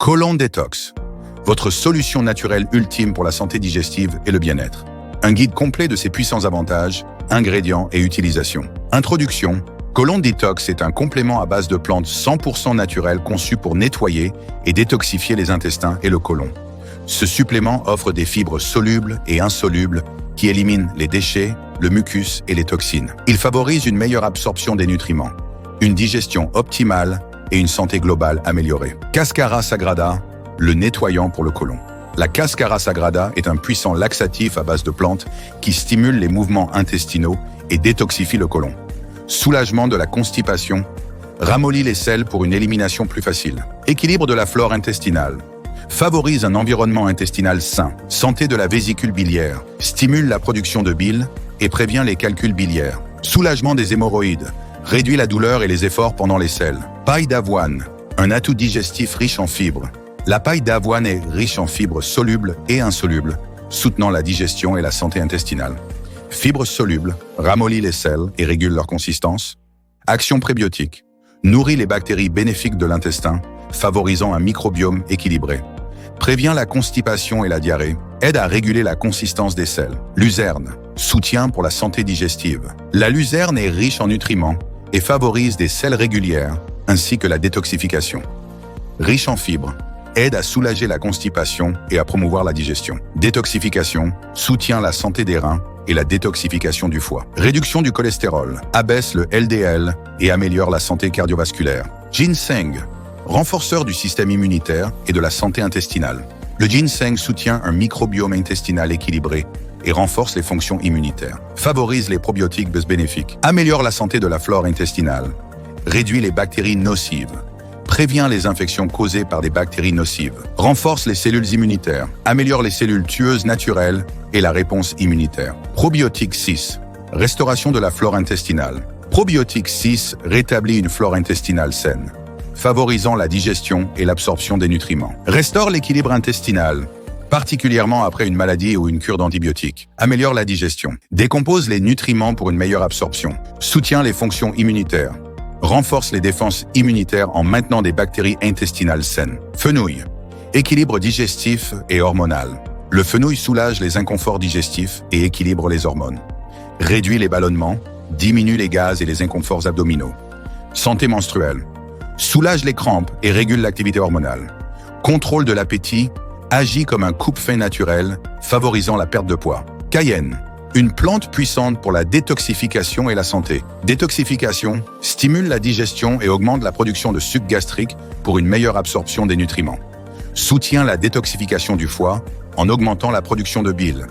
Colon Détox, votre solution naturelle ultime pour la santé digestive et le bien-être. Un guide complet de ses puissants avantages, ingrédients et utilisations. Introduction. Colon Détox est un complément à base de plantes 100% naturelles conçu pour nettoyer et détoxifier les intestins et le côlon. Ce supplément offre des fibres solubles et insolubles qui éliminent les déchets, le mucus et les toxines. Il favorise une meilleure absorption des nutriments, une digestion optimale et une santé globale améliorée. Cascara Sagrada, le nettoyant pour le côlon. La Cascara Sagrada est un puissant laxatif à base de plantes qui stimule les mouvements intestinaux et détoxifie le côlon. Soulagement de la constipation, ramollit les selles pour une élimination plus facile. Équilibre de la flore intestinale, favorise un environnement intestinal sain. Santé de la vésicule biliaire, stimule la production de bile et prévient les calculs biliaires. Soulagement des hémorroïdes, réduit la douleur et les efforts pendant les selles. Paille d'avoine, un atout digestif riche en fibres. La paille d'avoine est riche en fibres solubles et insolubles, soutenant la digestion et la santé intestinale. Fibres solubles, ramollit les selles et régule leur consistance. Action prébiotique, nourrit les bactéries bénéfiques de l'intestin, favorisant un microbiome équilibré. Prévient la constipation et la diarrhée, aide à réguler la consistance des selles. Luzerne, soutien pour la santé digestive. La luzerne est riche en nutriments et favorise des selles régulières ainsi que la détoxification. Riche en fibres, aide à soulager la constipation et à promouvoir la digestion. Détoxification, soutient la santé des reins et la détoxification du foie. Réduction du cholestérol, abaisse le LDL et améliore la santé cardiovasculaire. Ginseng, renforceur du système immunitaire et de la santé intestinale. Le ginseng soutient un microbiome intestinal équilibré et renforce les fonctions immunitaires. Favorise les probiotiques bénéfiques. Améliore la santé de la flore intestinale. Réduit les bactéries nocives. Prévient les infections causées par des bactéries nocives. Renforce les cellules immunitaires. Améliore les cellules tueuses naturelles et la réponse immunitaire. Probiotique 6. Restauration de la flore intestinale. Probiotique 6 rétablit une flore intestinale saine, favorisant la digestion et l'absorption des nutriments. Restaure l'équilibre intestinal, particulièrement après une maladie ou une cure d'antibiotiques. Améliore la digestion. Décompose les nutriments pour une meilleure absorption. Soutient les fonctions immunitaires. Renforce les défenses immunitaires en maintenant des bactéries intestinales saines. Fenouil. Équilibre digestif et hormonal. Le fenouil soulage les inconforts digestifs et équilibre les hormones. Réduit les ballonnements, diminue les gaz et les inconforts abdominaux. Santé menstruelle. Soulage les crampes et régule l'activité hormonale. Contrôle de l'appétit, agit comme un coupe-faim naturel, favorisant la perte de poids. Cayenne, une plante puissante pour la détoxification et la santé. Détoxification, stimule la digestion et augmente la production de sucre gastrique pour une meilleure absorption des nutriments. Soutient la détoxification du foie en augmentant la production de bile.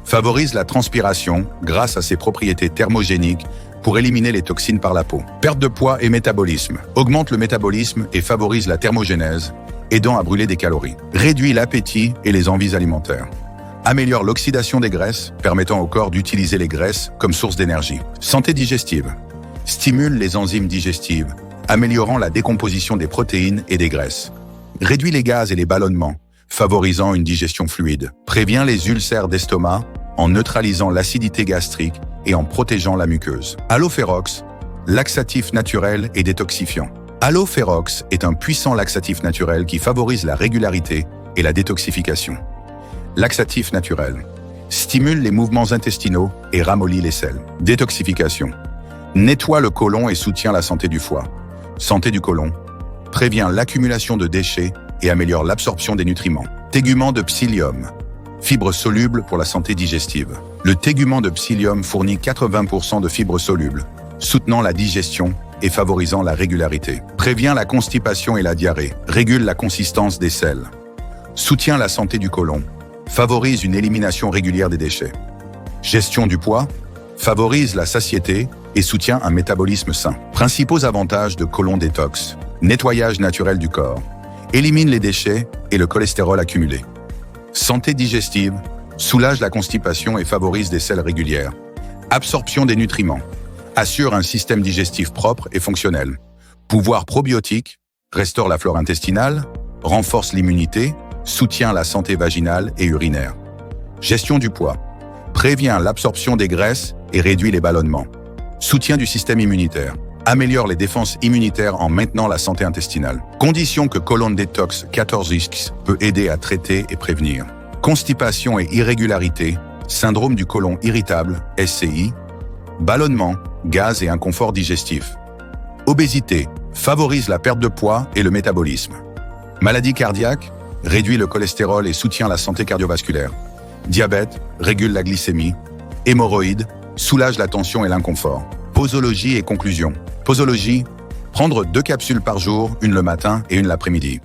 Favorise la transpiration grâce à ses propriétés thermogéniques pour éliminer les toxines par la peau. Perte de poids et métabolisme. Augmente le métabolisme et favorise la thermogénèse, aidant à brûler des calories. Réduit l'appétit et les envies alimentaires. Améliore l'oxydation des graisses, permettant au corps d'utiliser les graisses comme source d'énergie. Santé digestive. Stimule les enzymes digestives, améliorant la décomposition des protéines et des graisses. Réduit les gaz et les ballonnements, favorisant une digestion fluide. Prévient les ulcères d'estomac en neutralisant l'acidité gastrique et en protégeant la muqueuse. Alloférox, laxatif naturel et détoxifiant. Alloférox est un puissant laxatif naturel qui favorise la régularité et la détoxification. Laxatif naturel. Stimule les mouvements intestinaux et ramollit les selles. Détoxification. Nettoie le côlon et soutient la santé du foie. Santé du côlon. Prévient l'accumulation de déchets et améliore l'absorption des nutriments. Tégument de psyllium. Fibres solubles pour la santé digestive. Le tégument de psyllium fournit 80% de fibres solubles, soutenant la digestion et favorisant la régularité. Prévient la constipation et la diarrhée. Régule la consistance des selles. Soutient la santé du côlon. Favorise une élimination régulière des déchets. Gestion du poids, favorise la satiété et soutient un métabolisme sain. Principaux avantages de Colon Détox. Nettoyage naturel du corps. Élimine les déchets et le cholestérol accumulé. Santé digestive, soulage la constipation et favorise des selles régulières. Absorption des nutriments. Assure un système digestif propre et fonctionnel. Pouvoir probiotique, restaure la flore intestinale, renforce l'immunité, soutient la santé vaginale et urinaire. Gestion du poids. Prévient l'absorption des graisses et réduit les ballonnements. Soutien du système immunitaire. Améliore les défenses immunitaires en maintenant la santé intestinale. Condition que Colon Detox 14X peut aider à traiter et prévenir. Constipation et irrégularité, syndrome du côlon irritable, SCI, ballonnement, gaz et inconfort digestif. Obésité, favorise la perte de poids et le métabolisme. Maladie cardiaque, réduit le cholestérol et soutient la santé cardiovasculaire. Diabète, régule la glycémie. Hémorroïdes, soulage la tension et l'inconfort. Posologie et conclusion. Posologie, prendre 2 capsules par jour, une le matin et une l'après-midi.